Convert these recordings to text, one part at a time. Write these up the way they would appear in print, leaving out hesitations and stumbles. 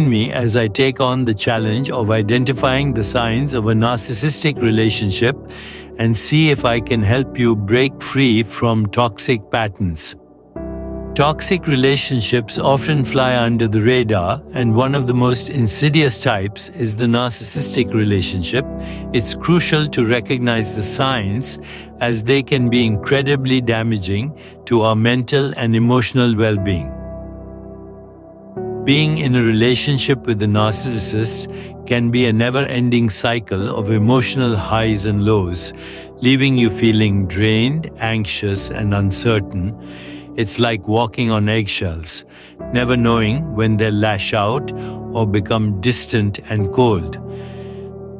me as I take on the challenge of identifying the signs of a narcissistic relationship and see if I can help you break free from toxic patterns. Toxic relationships often fly under the radar, and one of the most insidious types is the narcissistic relationship. It's crucial to recognize the signs, as they can be incredibly damaging to our mental and emotional well-being. Being in a relationship with a narcissist can be a never-ending cycle of emotional highs and lows, leaving you feeling drained, anxious, and uncertain. It's like walking on eggshells, never knowing when they'll lash out or become distant and cold.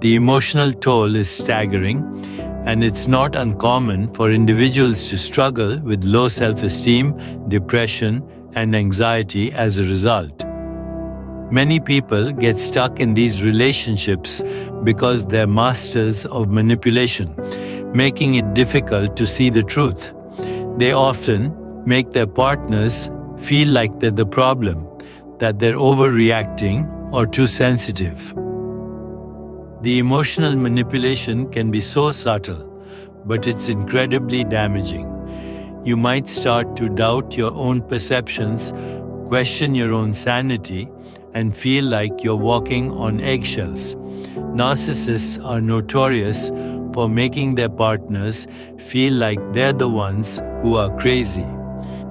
The emotional toll is staggering, and it's not uncommon for individuals to struggle with low self-esteem, depression, and anxiety as a result. Many people get stuck in these relationships because they're masters of manipulation, making it difficult to see the truth. They often make their partners feel like they're the problem, that they're overreacting or too sensitive. The emotional manipulation can be so subtle, but it's incredibly damaging. You might start to doubt your own perceptions, question your own sanity, and feel like you're walking on eggshells. Narcissists are notorious for making their partners feel like they're the ones who are crazy.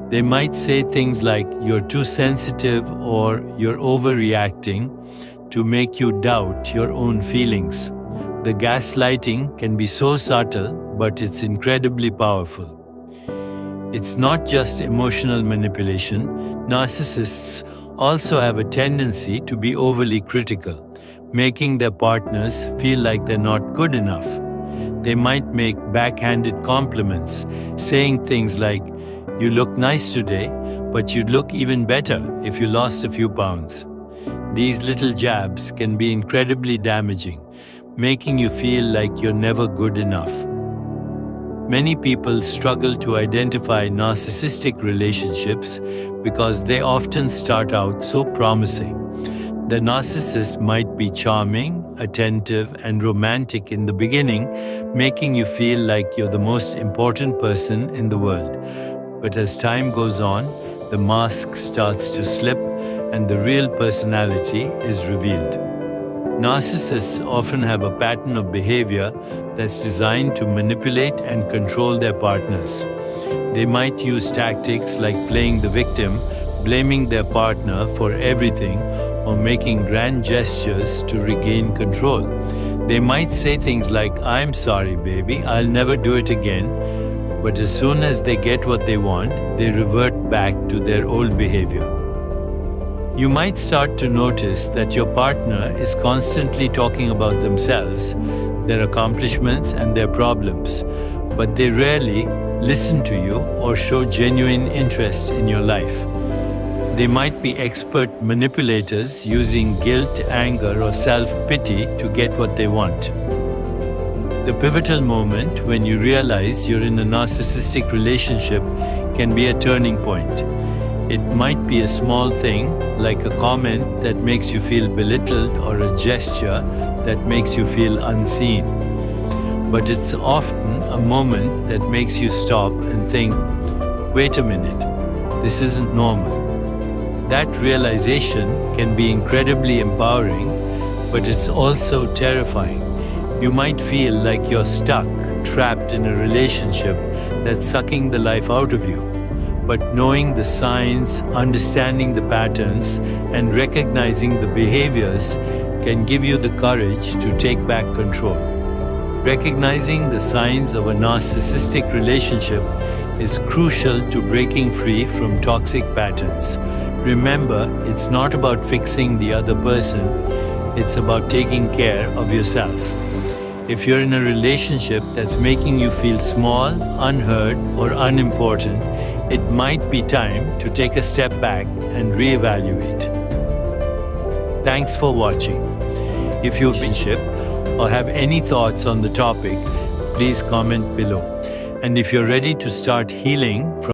They might say things like, "You're too sensitive" or "You're overreacting," to make you doubt your own feelings. The gaslighting can be so subtle, but it's incredibly powerful. It's not just emotional manipulation. Narcissists also have a tendency to be overly critical, making their partners feel like they're not good enough. They might make backhanded compliments, saying things like, "You look nice today, but you'd look even better if you lost a few pounds." These little jabs can be incredibly damaging, making you feel like you're never good enough. Many people struggle to identify narcissistic relationships because they often start out so promising. The narcissist might be charming, attentive, and romantic in the beginning, making you feel like you're the most important person in the world. But as time goes on, the mask starts to slip and the real personality is revealed. Narcissists often have a pattern of behavior that's designed to manipulate and control their partners. They might use tactics like playing the victim, blaming their partner for everything, or making grand gestures to regain control. They might say things like, "I'm sorry, baby, I'll never do it again." But as soon as they get what they want, they revert back to their old behavior. You might start to notice that your partner is constantly talking about themselves, their accomplishments, and their problems, but they rarely listen to you or show genuine interest in your life. They might be expert manipulators using guilt, anger, or self-pity to get what they want. The pivotal moment when you realize you're in a narcissistic relationship can be a turning point. It might be a small thing, like a comment that makes you feel belittled or a gesture that makes you feel unseen. But it's often a moment that makes you stop and think, "Wait a minute, this isn't normal." That realization can be incredibly empowering, but it's also terrifying. You might feel like you're stuck, trapped in a relationship that's sucking the life out of you. But knowing the signs, understanding the patterns, and recognizing the behaviors can give you the courage to take back control. Recognizing the signs of a narcissistic relationship is crucial to breaking free from toxic patterns. Remember, it's not about fixing the other person, it's about taking care of yourself. If you're in a relationship that's making you feel small, unheard, or unimportant, it might be time to take a step back and reevaluate. Thanks for watching. If you've been ship or have any thoughts on the topic, please comment below. And if you're ready to start healing from